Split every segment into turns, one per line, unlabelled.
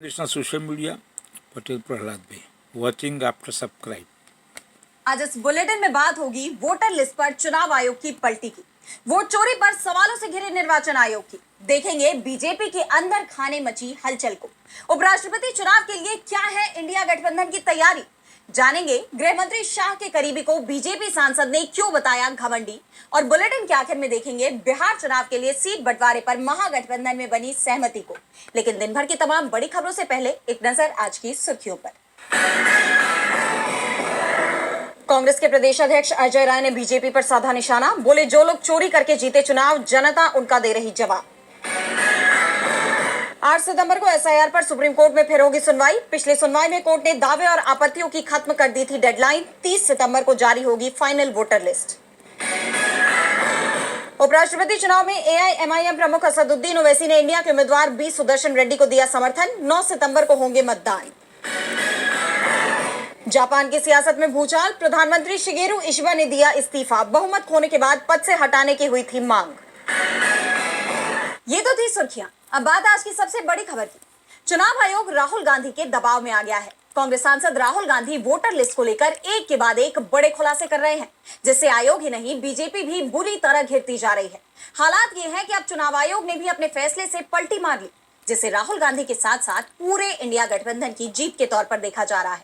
Krishna social media Patel Prahlad भाई watching after subscribe.
आज इस बुलेटिन में बात होगी वोटर लिस्ट पर चुनाव आयोग की पलटी की, वोट चोरी पर सवालों से घिरे निर्वाचन आयोग की, देखेंगे बीजेपी के अंदर खाने मची हलचल को, उपराष्ट्रपति चुनाव के लिए क्या है इंडिया गठबंधन की तैयारी, जानेंगे गृह मंत्री शाह के करीबी को बीजेपी सांसद ने क्यों बताया घमंडी, और बुलेटिन के आखिर में देखेंगे बिहार चुनाव के लिए सीट बंटवारे पर महागठबंधन में बनी सहमति को। लेकिन दिन भर की तमाम बड़ी खबरों से पहले एक नजर आज की सुर्खियों पर। कांग्रेस के प्रदेश अध्यक्ष अजय राय ने बीजेपी पर साधा निशाना, बोले जो लोग चोरी करके जीते चुनाव जनता उनका दे रही जवाब। 8 सितंबर को एसआईआर पर सुप्रीम कोर्ट में फिर होगी सुनवाई। पिछली सुनवाई में कोर्ट ने दावे और आपत्तियों की खत्म कर दी थी डेडलाइन। 30 सितंबर को जारी होगी फाइनल वोटर लिस्ट। उपराष्ट्रपति चुनाव में एआईएमआईएम प्रमुख असदुद्दीन ओवैसी ने इंडिया के उम्मीदवार बी सुदर्शन रेड्डी को दिया समर्थन। 9 सितंबर को होंगे मतदान। जापान की सियासत में भूचाल, प्रधानमंत्री शिगेरू इशिबा ने दिया इस्तीफा। बहुमत खोने के बाद पद से हटाने की हुई थी मांग। ये तो थी सुर्खियां। अब बात आज की सबसे बड़ी खबर की। चुनाव आयोग राहुल गांधी के दबाव में आ गया है। कांग्रेस सांसद राहुल गांधी वोटर लिस्ट को लेकर एक के बाद एक बड़े खुलासे कर रहे हैं, जिससे आयोग ही नहीं बीजेपी भी बुरी तरह घिरती जा रही है। हालात ये है कि अब चुनाव आयोग ने भी अपने फैसले से पलटी मार ली, जिसे राहुल गांधी के साथ साथ पूरे इंडिया गठबंधन की जीत के तौर पर देखा जा रहा है।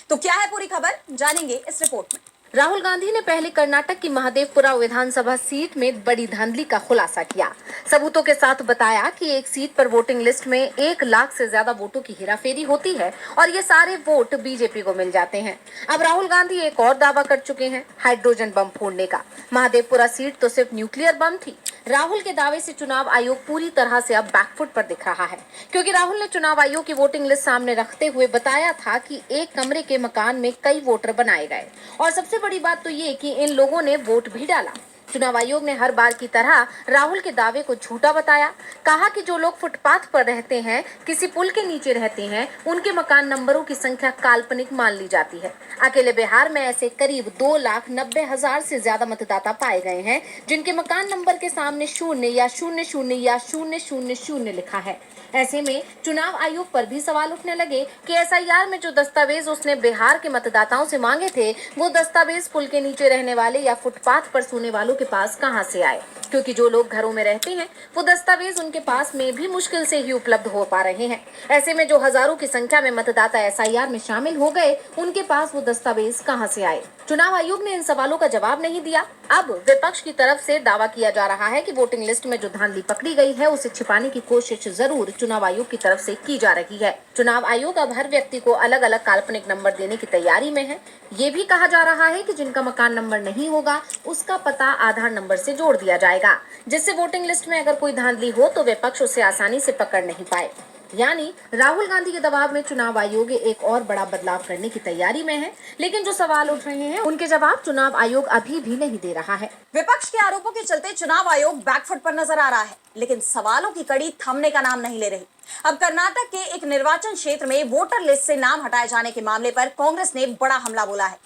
तो क्या है पूरी खबर, जानेंगे इस रिपोर्ट में।
राहुल गांधी ने पहले कर्नाटक की महादेवपुरा विधानसभा सीट में बड़ी धांधली का खुलासा किया। सबूतों के साथ बताया कि एक सीट पर वोटिंग लिस्ट में 1 लाख से ज्यादा वोटों की हेराफेरी होती है और ये सारे वोट बीजेपी को मिल जाते हैं। अब राहुल गांधी एक और दावा कर चुके हैं, हाइड्रोजन बम फोड़ने का। महादेवपुरा सीट तो सिर्फ न्यूक्लियर बम थी। राहुल के दावे से चुनाव आयोग पूरी तरह से अब बैकफुट पर दिख रहा है, क्योंकि राहुल ने चुनाव आयोग की वोटिंग लिस्ट सामने रखते हुए बताया था कि एक कमरे के मकान में कई वोटर बनाए गए और सबसे बड़ी बात तो ये कि इन लोगों ने वोट भी डाला। चुनाव आयोग ने हर बार की तरह राहुल के दावे को झूठा बताया। कहा कि जो लोग फुटपाथ पर रहते हैं, किसी पुल के नीचे रहते हैं, उनके मकान नंबरों की संख्या काल्पनिक मान ली जाती है। अकेले बिहार में ऐसे करीब 2,90,000 से ज्यादा मतदाता पाए गए हैं जिनके मकान नंबर के सामने 0 या 00 या 000 लिखा है। ऐसे में चुनाव आयोग पर भी सवाल उठने लगे कि एसआईआर में जो दस्तावेज उसने बिहार के मतदाताओं से मांगे थे, वो दस्तावेज पुल के नीचे रहने वाले या फुटपाथ पर सोने वालों के पास कहां से आए, क्योंकि जो लोग घरों में रहते हैं वो दस्तावेज उनके पास में भी मुश्किल से ही उपलब्ध हो पा रहे हैं। ऐसे में जो हजारों की संख्या में मतदाता एसआईआर में शामिल हो गए, उनके पास वो दस्तावेज कहां से आए। चुनाव आयोग ने इन सवालों का जवाब नहीं दिया। अब विपक्ष की तरफ से दावा किया जा रहा है कि वोटिंग लिस्ट में जो धांधली पकड़ी गई है उसे छिपाने की कोशिश जरूर चुनाव आयोग की तरफ से की जा रही है। चुनाव आयोग अब हर व्यक्ति को अलग अलग काल्पनिक नंबर देने की तैयारी में है। ये भी कहा जा रहा है कि जिनका मकान नंबर नहीं होगा उसका पता आधार नंबर से जोड़ दिया जाएगा, जिससे वोटिंग लिस्ट में अगर कोई धांधली हो तो विपक्ष उसे आसानी से पकड़ नहीं पाए। यानी राहुल गांधी के दबाव में चुनाव आयोग एक और बड़ा बदलाव करने की तैयारी में है, लेकिन जो सवाल उठ रहे हैं उनके जवाब चुनाव आयोग अभी भी नहीं दे रहा है।
विपक्ष के आरोपों के चलते चुनाव आयोग बैकफुट पर नजर आ रहा है, लेकिन सवालों की कड़ी थमने का नाम नहीं ले रही। अब कर्नाटक के एक निर्वाचन क्षेत्र में वोटर लिस्ट से नाम हटाए जाने के मामले पर कांग्रेस ने बड़ा हमला बोला है।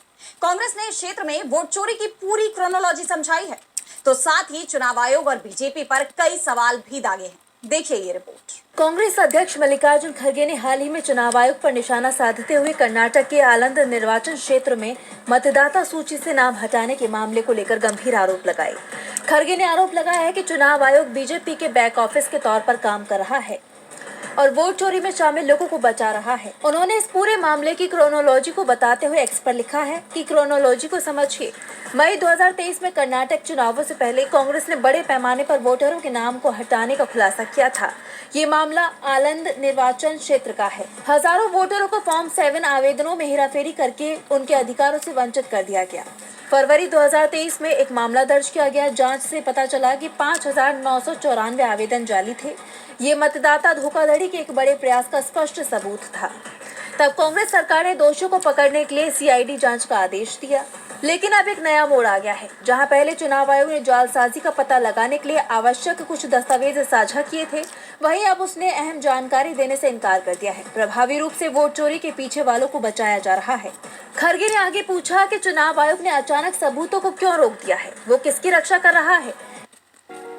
कांग्रेस ने इस क्षेत्र में वोट चोरी की पूरी क्रोनोलॉजी समझाई है, तो साथ ही चुनाव आयोग और बीजेपी पर कई सवाल भी दागे हैं। देखिए ये रिपोर्ट।
कांग्रेस अध्यक्ष मल्लिकार्जुन खड़गे ने हाल ही में चुनाव आयोग पर निशाना साधते हुए कर्नाटक के आलंद निर्वाचन क्षेत्र में मतदाता सूची से नाम हटाने के मामले को लेकर गंभीर आरोप लगाए। खड़गे ने आरोप लगाया है कि चुनाव आयोग बीजेपी के बैक ऑफिस के तौर पर काम कर रहा है और वोट चोरी में शामिल लोगों को बचा रहा है। उन्होंने इस पूरे मामले की क्रोनोलॉजी को बताते हुए एक्स पर लिखा है कि क्रोनोलॉजी को समझिए। मई 2023 में कर्नाटक चुनावों से पहले कांग्रेस ने बड़े पैमाने पर वोटरों के नाम को हटाने का खुलासा किया था। ये मामला आलंद निर्वाचन क्षेत्र का है। हजारों वोटरों को फॉर्म 7 आवेदनों में हेराफेरी करके उनके अधिकारों से वंचित कर दिया गया। फरवरी 2023 में एक मामला दर्ज किया गया। जांच से पता चला कि 5,994 आवेदन जाली थे। ये मतदाता धोखाधड़ी के एक बड़े प्रयास का स्पष्ट सबूत था। तब कांग्रेस सरकार ने दोषियों को पकड़ने के लिए सीआईडी जांच का आदेश दिया। लेकिन अब एक नया मोड़ आ गया है, जहां पहले चुनाव आयोग ने जालसाजी का पता लगाने के लिए आवश्यक कुछ दस्तावेज साझा किए थे, वहीं अब उसने अहम जानकारी देने से इनकार कर दिया है। प्रभावी रूप से वोट चोरी के पीछे वालों को बचाया जा रहा है। खड़गे ने आगे पूछा कि चुनाव आयोग ने अचानक सबूतों को क्यों रोक दिया है, वो किसकी रक्षा कर रहा है।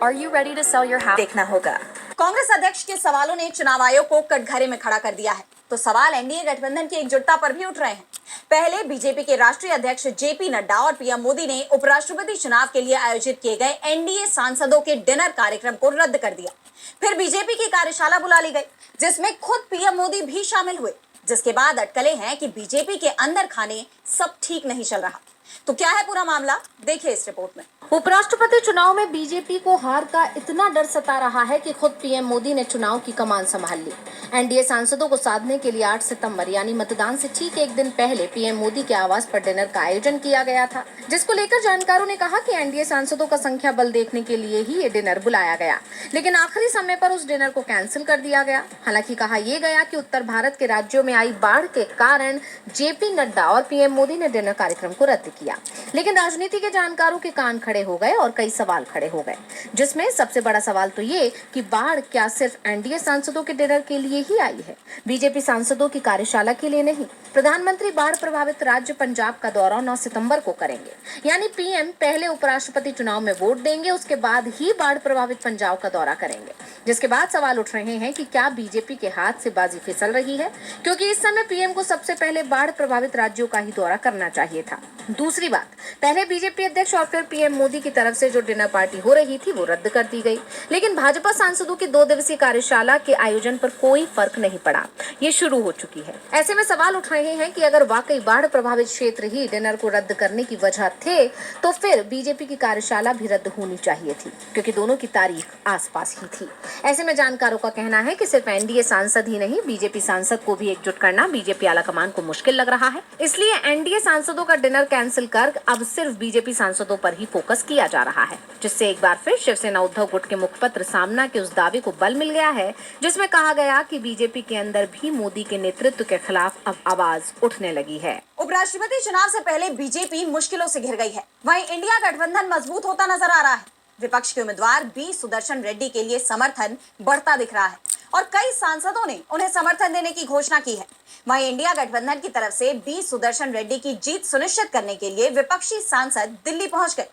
Are you ready to sell your house?
देखना होगा।
कांग्रेस अध्यक्ष के सवालों ने चुनाव आयोग को कटघरे में खड़ा कर दिया है, तो सवाल एनडीए गठबंधन की एकजुटता पर भी उठ रहे हैं। पहले बीजेपी के राष्ट्रीय अध्यक्ष जेपी नड्डा और पीएम मोदी ने उपराष्ट्रपति चुनाव के लिए आयोजित किए गए एनडीए सांसदों के डिनर कार्यक्रम को रद्द कर दिया। फिर बीजेपी की कार्यशाला बुला ली गई, जिसमें खुद पीएम मोदी भी शामिल हुए, जिसके बाद अटकलें हैं कि बीजेपी के अंदर खाने सब ठीक नहीं चल रहा। तो क्या है पूरा मामला, देखिए इस रिपोर्ट में।
उपराष्ट्रपति चुनाव में बीजेपी को हार का इतना डर सता रहा है कि खुद पीएम मोदी ने चुनाव की कमान संभाल ली। एनडीए सांसदों को साधने के लिए 8 सितंबर यानी मतदान से ठीक एक दिन पहले पीएम मोदी के आवास पर डिनर का आयोजन किया गया था, जिसको लेकर जानकारों ने कहा कि एनडीए सांसदों का संख्या बल देखने के लिए ही ये डिनर बुलाया गया, लेकिन आखिरी समय पर उस डिनर को कैंसिल कर दिया गया। हालांकि कहा यह गया कि उत्तर भारत के राज्यों में आई बाढ़ के कारण जेपी नड्डा और पीएम मोदी ने डिनर कार्यक्रम को रद्द किया, लेकिन राजनीति के जानकारों के कान खड़े हो गए और कई सवाल खड़े हो गए, जिसमें सबसे बड़ा सवाल तो ये कि बाढ़ क्या सिर्फ एनडीए सांसदों के डिनर के लिए ही आई है, बीजेपी सांसदों की कार्यशाला के लिए नहीं। प्रधानमंत्री बाढ़ प्रभावित राज्य पंजाब का दौरा 9 सितंबर को करेंगे, यानी पीएम पहले उपराष्ट्रपति चुनाव में वोट देंगे, उसके बाद ही बाढ़ प्रभावित पंजाब का दौरा करेंगे, जिसके बाद सवाल उठ रहे हैं कि क्या बीजेपी के हाथ से बाजी फिसल रही है, क्योंकि इस समय पीएम को सबसे पहले बाढ़ प्रभावित राज्यों का ही दौरा करना चाहिए था। दूसरी बात, पहले बीजेपी अध्यक्ष और फिर पीएम मोदी की तरफ से जो डिनर पार्टी हो रही थी वो रद्द कर दी गई, लेकिन भाजपा सांसदों की 2 दिवसीय कार्यशाला के आयोजन पर कोई फर्क नहीं पड़ा, ये शुरू हो चुकी है। ऐसे में सवाल उठ रहे हैं कि अगर वाकई बाढ़ प्रभावित क्षेत्र ही डिनर को रद्द करने की वजह थे, तो फिर बीजेपी की कार्यशाला भी रद्द होनी चाहिए थी, क्योंकि दोनों की तारीख आसपास ही थी। ऐसे में जानकारों का कहना है कि सिर्फ एनडीए सांसद ही नहीं, बीजेपी सांसद को भी एकजुट करना बीजेपी आलाकमान को मुश्किल लग रहा है। इसलिए एनडीए सांसदों का डिनर कैंसिल कर अब सिर्फ बीजेपी सांसदों पर ही फोकस किया जा रहा है, जिससे एक बार फिर शिवसेना उद्धव गुट के मुखपत्र सामना के उस दावे को बल मिल गया है जिसमें कहा गया कि बीजेपी के अंदर भी मोदी के नेतृत्व के खिलाफ अब आवाज उठने लगी है।
उपराष्ट्रपति चुनाव से पहले बीजेपी मुश्किलों से घिर गई है, वहीं इंडिया गठबंधन मजबूत होता नजर आ रहा है। विपक्ष के उम्मीदवार बी सुदर्शन रेड्डी के लिए समर्थन बढ़ता दिख रहा है और कई सांसदों ने उन्हें समर्थन देने की घोषणा की है। वहीं इंडिया गठबंधन की तरफ से बी सुदर्शन रेड्डी की जीत सुनिश्चित करने के लिए विपक्षी सांसद दिल्ली पहुंच गए।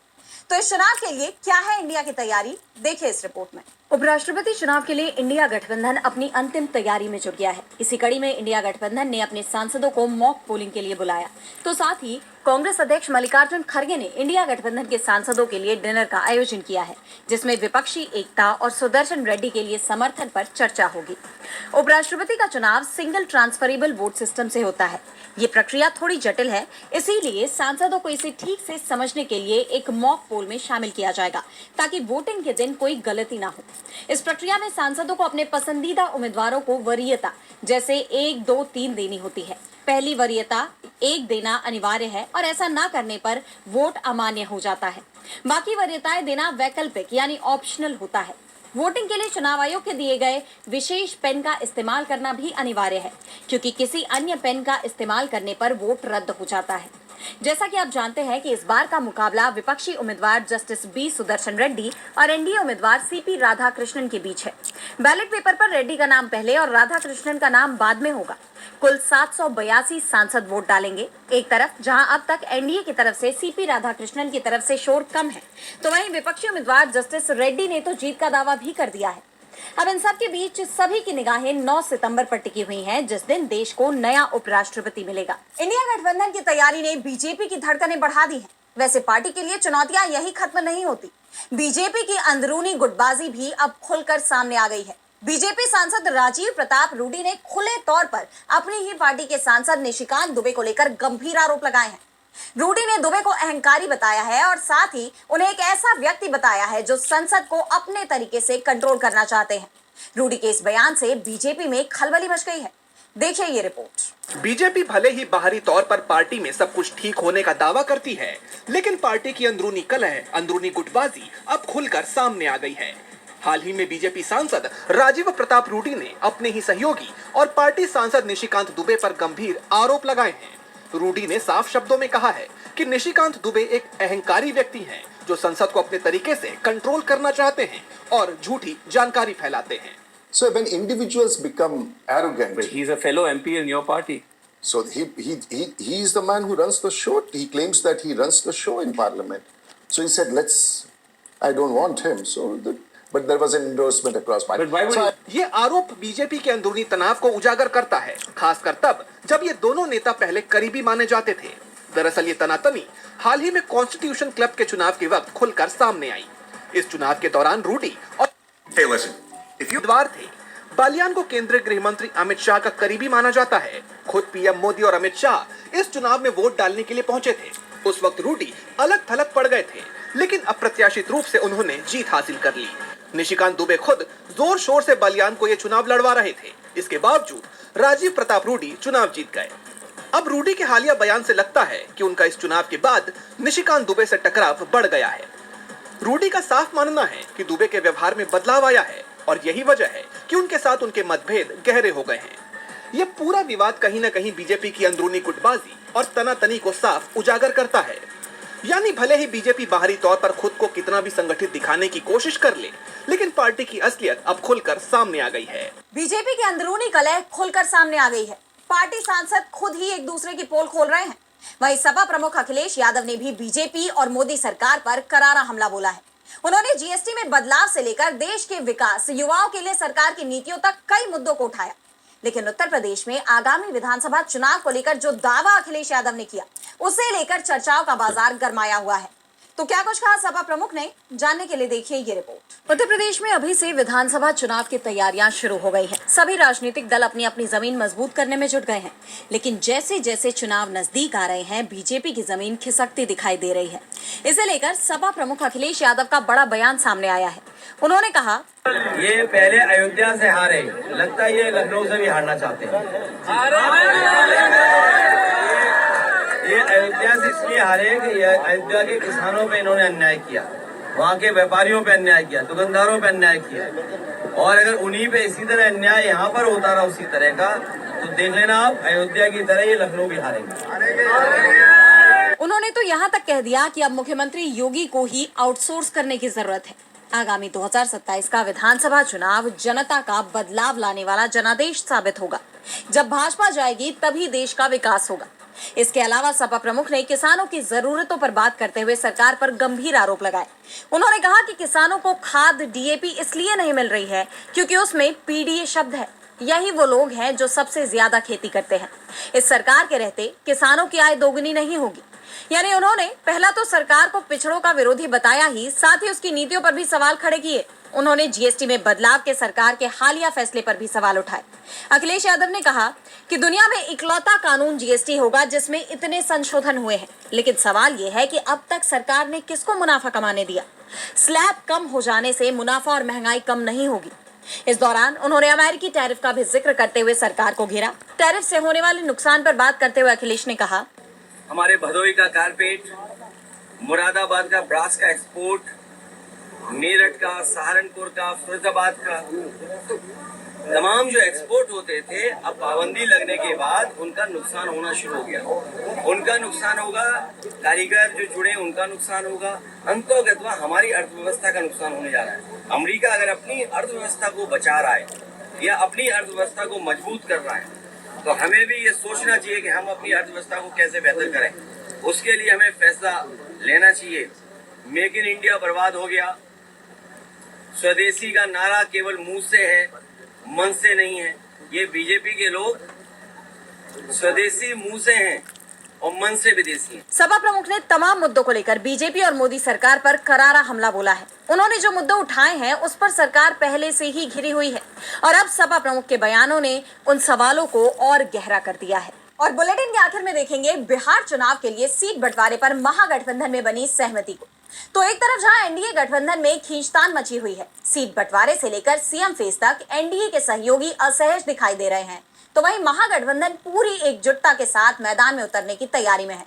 तो इस चुनाव के लिए क्या है इंडिया की तैयारी, देखिए इस रिपोर्ट में। उपराष्ट्रपति चुनाव के लिए इंडिया गठबंधन अपनी अंतिम तैयारी में जुट गया है। इसी कड़ी में इंडिया गठबंधन ने अपने सांसदों को मॉक पोलिंग के लिए बुलाया, तो साथ ही कांग्रेस अध्यक्ष मल्लिकार्जुन खड़गे ने इंडिया गठबंधन के सांसदों के लिए डिनर का आयोजन किया है, जिसमें विपक्षी एकता और सुदर्शन रेड्डी के लिए समर्थन पर चर्चा होगी। उपराष्ट्रपति का चुनाव सिंगल ट्रांसफरेबल वोट सिस्टम से होता है। ये प्रक्रिया थोड़ी जटिल है, इसीलिए सांसदों को इसे ठीक से समझने के लिए एक मॉक पोल में शामिल किया जाएगा, ताकि वोटिंग के दिन कोई गलती ना हो। इस प्रक्रिया में सांसदों को अपने पसंदीदा उम्मीदवारों को वरीयता जैसे 1, 2, 3 देनी होती है। पहली वरीयता 1 देना अनिवार्य है और ऐसा ना करने पर वोट अमान्य हो जाता है। बाकी वरीयताएं देना वैकल्पिक यानी ऑप्शनल होता है। वोटिंग के लिए चुनाव आयोग के दिए गए विशेष पेन का इस्तेमाल करना भी अनिवार्य है, क्योंकि किसी अन्य पेन का इस्तेमाल करने पर वोट रद्द हो जाता है। जैसा कि आप जानते हैं कि इस बार का मुकाबला विपक्षी उम्मीदवार जस्टिस बी सुदर्शन रेड्डी और एनडीए उम्मीदवार सीपी राधाकृष्णन के बीच है। बैलेट पेपर पर रेड्डी का नाम पहले और राधाकृष्णन का नाम बाद में होगा। कुल 782 सांसद वोट डालेंगे। एक तरफ जहां अब तक एनडीए की तरफ से सीपी राधाकृष्णन की तरफ से शोर कम है, तो वहीं विपक्षी उम्मीदवार जस्टिस रेड्डी ने तो जीत का दावा भी कर दिया है। अब इन सब के बीच सभी की निगाहें 9 सितंबर पर टिकी हुई हैं, जिस दिन देश को नया उपराष्ट्रपति मिलेगा। इंडिया गठबंधन की तैयारी ने बीजेपी की धड़कनें बढ़ा दी हैं। वैसे पार्टी के लिए चुनौतियां यही खत्म नहीं होती। बीजेपी की अंदरूनी गुटबाजी भी अब खुलकर सामने आ गई है। बीजेपी सांसद राजीव प्रताप रूडी ने खुले तौर पर अपनी ही पार्टी के सांसद निशिकांत दुबे को लेकर गंभीर आरोप लगाए हैं। रूडी ने दुबे को अहंकारी बताया है और साथ ही उन्हें एक ऐसा व्यक्ति बताया है जो संसद को अपने तरीके से कंट्रोल करना चाहते हैं। रूडी के इस बयान से बीजेपी में खलबली मच गई है। देखिए ये रिपोर्ट।
बीजेपी भले ही बाहरी तौर पर पार्टी में सब कुछ ठीक होने का दावा करती है, लेकिन पार्टी की अंदरूनी कलह, अंदरूनी गुटबाजी अब खुलकर सामने आ गई है। हाल ही में बीजेपी सांसद राजीव प्रताप रूडी ने अपने ही सहयोगी और पार्टी सांसद निशिकांत दुबे पर गंभीर आरोप लगाए हैं। रूडी ने साफ शब्दों में कहा है कि निशिकांत दुबे एक अहंकारी व्यक्ति हैं, जो संसद को अपने तरीके से कंट्रोल करना चाहते हैं और झूठी जानकारी फैलाते हैं।
So when individuals become arrogant,
but he's a fellow MP in your party.
so he is the man who runs the show. He claims that he runs the show in Parliament. So he said, I don't want him. but there was an endorsement across party.
But why would
So
you-
ये आरोप BJP के अंदरूनी तनाव को उजागर करता है, खासकर तब जब ये दोनों नेता पहले करीबी माने जाते थे। दरअसल ये तनातनी हाल ही में कॉन्स्टिट्यूशन क्लब के चुनाव के वक्त खुलकर सामने आई। इस चुनाव के दौरान रूडी और
hey, listen, if you
उम्मीदवार थे। बालियान को केंद्रीय गृह मंत्री अमित शाह का करीबी माना जाता है। खुद पीएम मोदी और अमित शाह इस चुनाव में वोट डालने के लिए पहुंचे थे। उस वक्त रूडी अलग थलग पड़ गए थे, लेकिन अप्रत्याशित रूप से उन्होंने जीत हासिल कर ली। निशिकांत दुबे खुद जोर शोर से बालियान को ये चुनाव लड़वा रहे थे। इसके बावजूद राजीव प्रताप रूडी चुनाव जीत गए। अब रूडी के हालिया बयान से लगता है कि उनका इस चुनाव के बाद निशिकांत दुबे से टकराव बढ़ गया है। रूडी का साफ मानना है कि दुबे के व्यवहार में बदलाव आया है और यही वजह है कि उनके साथ उनके मतभेद गहरे हो गए हैं। यह पूरा विवाद कहीं न कहीं बीजेपी की अंदरूनी गुटबाजी और तनातनी को साफ उजागर करता है। यानी भले ही बीजेपी बाहरी तौर पर खुद को कितना भी संगठित दिखाने की कोशिश कर ले, लेकिन पार्टी की असलियत अब खुलकर सामने आ गई है।
बीजेपी की अंदरूनी कलह खुलकर सामने आ गई है। पार्टी सांसद खुद ही एक दूसरे की पोल खोल रहे हैं। वहीं सपा प्रमुख अखिलेश यादव ने भी बीजेपी और मोदी सरकार पर करारा हमला बोला है। उन्होंने जीएसटी में बदलाव से लेकर देश के विकास, युवाओं के लिए सरकार की नीतियों तक कई मुद्दों को उठाया। लेकिन उत्तर प्रदेश में आगामी विधानसभा चुनाव को लेकर जो दावा अखिलेश यादव ने किया, उसे लेकर चर्चाओं का बाजार गरमाया हुआ है। तो क्या कुछ कहा सपा प्रमुख ने, जानने के लिए देखिए ये रिपोर्ट। उत्तर प्रदेश में अभी से विधानसभा चुनाव की तैयारियां शुरू हो गई हैं। सभी राजनीतिक दल अपनी अपनी जमीन मजबूत करने में जुट गए हैं। लेकिन जैसे जैसे चुनाव नजदीक आ रहे हैं, बीजेपी की जमीन खिसकती दिखाई दे रही है। इसे लेकर सपा प्रमुख अखिलेश यादव का बड़ा बयान सामने आया है। उन्होंने कहा,
ये पहले अयोध्या से हारे, लगता है ये लखनऊ से भी हारना चाहते हैं। ये अयोध्या से इसलिए हारे कि ये अयोध्या के किसानों पे इन्होंने अन्याय किया, वहाँ के व्यापारियों पे अन्याय किया, दुकानदारों पे अन्याय किया। और अगर उन्हीं पे इसी तरह अन्याय यहाँ पर होता रहा उसी तरह का, तो देख लेना आप, अयोध्या की तरह ये लखनऊ भी हारेंगे।
उन्होंने तो यहाँ तक कह दिया कि अब मुख्यमंत्री योगी को ही आउटसोर्स करने की जरूरत है। आगामी 2027 का विधानसभा चुनाव जनता का बदलाव लाने वाला जनादेश साबित होगा। जब भाजपा जाएगी तभी देश का विकास होगा। इसके अलावा सपा प्रमुख ने किसानों की जरूरतों पर बात करते हुए सरकार पर गंभीर आरोप लगाए। उन्होंने कहा कि किसानों को खाद, डीएपी इसलिए नहीं मिल रही है क्योंकि उसमें पीडीए शब्द है। यही वो लोग हैं जो सबसे ज्यादा खेती करते हैं। इस सरकार के रहते किसानों की आय दोगुनी नहीं होगी। यानी उन्होंने पहला तो सरकार को पिछड़ों का विरोधी बताया ही, साथ ही उसकी नीतियों पर भी सवाल खड़े किए। उन्होंने जीएसटी में बदलाव के सरकार के हालिया फैसले पर भी सवाल उठाए। अखिलेश यादव ने कहा कि दुनिया में इकलौता कानून जीएसटी होगा जिसमें इतने संशोधन हुए हैं। लेकिन सवाल यह है कि अब तक सरकार ने किसको मुनाफा कमाने दिया। स्लैब कम हो जाने से मुनाफा और महंगाई कम नहीं होगी। इस दौरान उन्होंने अमेरिकी टैरिफ का भी जिक्र करते हुए सरकार को घेरा। टैरिफ से होने वाले नुकसान पर बात करते हुए अखिलेश ने कहा,
हमारे भदोही का कारपेट, मुरादाबाद का ब्रास का एक्सपोर्ट, मेरठ का, सहारनपुर का, फिरोजाबाद का, तमाम जो एक्सपोर्ट होते थे, अब पाबंदी लगने के बाद उनका नुकसान होना शुरू हो गया। उनका नुकसान होगा, कारीगर जो जुड़े उनका नुकसान होगा, अंततः हमारी अर्थव्यवस्था का नुकसान होने जा रहा है। अमेरिका अगर अपनी अर्थव्यवस्था को बचा रहा है या अपनी अर्थव्यवस्था को मजबूत कर रहा है, तो हमें भी ये सोचना चाहिए कि हम अपनी अर्थव्यवस्था को कैसे बेहतर करें। उसके लिए हमें फैसला लेना चाहिए। मेक इन इंडिया बर्बाद हो गया। स्वदेशी का नारा केवल मुंह से है, मन से नहीं है। ये बीजेपी के लोग स्वदेशी मुंह से हैं और मन से विदेशी हैं।
सपा प्रमुख ने तमाम मुद्दों को लेकर बीजेपी और मोदी सरकार पर करारा हमला बोला है। उन्होंने जो मुद्दे उठाए हैं उस पर सरकार पहले से ही घिरी हुई है और अब सपा प्रमुख के बयानों ने उन सवालों को और गहरा कर दिया है। और बुलेटिन के आखिर में देखेंगे बिहार चुनाव के लिए सीट बंटवारे पर महागठबंधन में बनी सहमति को। तो एक तरफ जहां एनडीए गठबंधन में खींचतान मची हुई है, सीट बंटवारे से लेकर सीएम फेस तक एनडीए के सहयोगी असहज दिखाई दे रहे हैं, तो वहीं महागठबंधन पूरी एकजुटता के साथ मैदान में उतरने की तैयारी में है।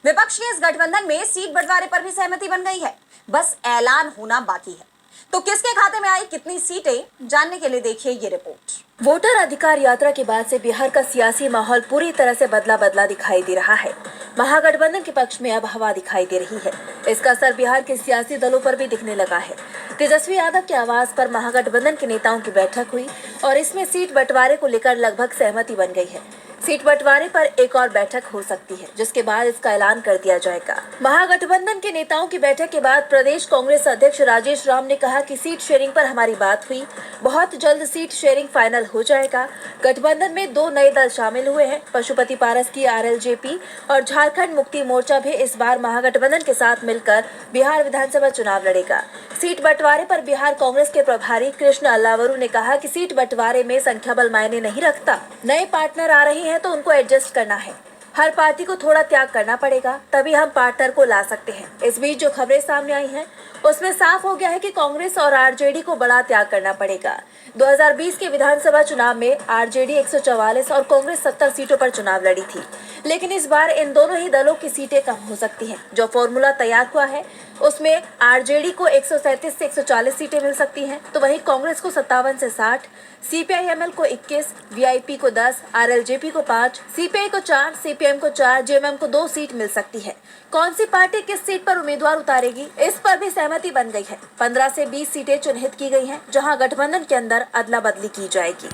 विपक्ष के इस गठबंधन में सीट बंटवारे पर भी सहमति बन गई है, बस ऐलान होना बाकी है। तो किसके खाते में आई कितनी सीटें, जानने के लिए देखिए ये रिपोर्ट।
वोटर अधिकार यात्रा के बाद से बिहार का सियासी माहौल पूरी तरह से बदला दिखाई दे रहा है। महागठबंधन के पक्ष में अब हवा दिखाई दे रही है। इसका असर बिहार के सियासी दलों पर भी दिखने लगा है। तेजस्वी यादव के आवाज पर महागठबंधन के नेताओं की बैठक हुई और इसमें सीट बंटवारे को लेकर लगभग सहमति बन गई है। सीट बंटवारे पर एक और बैठक हो सकती है, जिसके बाद इसका ऐलान कर दिया जाएगा। महागठबंधन के नेताओं की बैठक के बाद प्रदेश कांग्रेस अध्यक्ष राजेश राम ने कहा कि सीट शेयरिंग पर हमारी बात हुई, बहुत जल्द सीट शेयरिंग फाइनल हो जाएगा। गठबंधन में 2 नए दल शामिल हुए हैं। पशुपति पारस की RLJP और झारखंड मुक्ति मोर्चा भी इस बार महागठबंधन के साथ मिलकर बिहार विधानसभा चुनाव लड़ेगा। सीट बंटवारे पर बिहार कांग्रेस के प्रभारी कृष्ण अल्लावरू ने कहा कि सीट बंटवारे में संख्या बल मायने नहीं रखता। नए पार्टनर आ रहे हैं तो उनको एडजस्ट करना है। हर पार्टी को थोड़ा त्याग करना पड़ेगा, तभी हम पार्टनर को ला सकते हैं। इस बीच जो खबरें सामने आई हैं उसमें साफ हो गया है कि कांग्रेस और RJD को बड़ा त्याग करना पड़ेगा। 2020 के विधानसभा चुनाव में RJD 144 और कांग्रेस 70 सीटों पर चुनाव लड़ी थी, लेकिन इस बार इन दोनों ही दलों की सीटें कम हो सकती हैं। जो फॉर्मूला तैयार हुआ है उसमें RJD को 137 से 140 सीटें मिल सकती हैं, तो वहीं कांग्रेस को 57 से 60, CPI-ML को 21, VIP को 10, RLJP को 5, CPI को 4, CPM को 4, JMM को 2 सीट मिल सकती है। कौन सी पार्टी किस सीट पर उम्मीदवार उतारेगी, इस पर भी सहमति बन गई है। 15 से 20 सीटें चिन्हित की गई हैं, जहां गठबंधन के अंदर अदला बदली की जाएगी।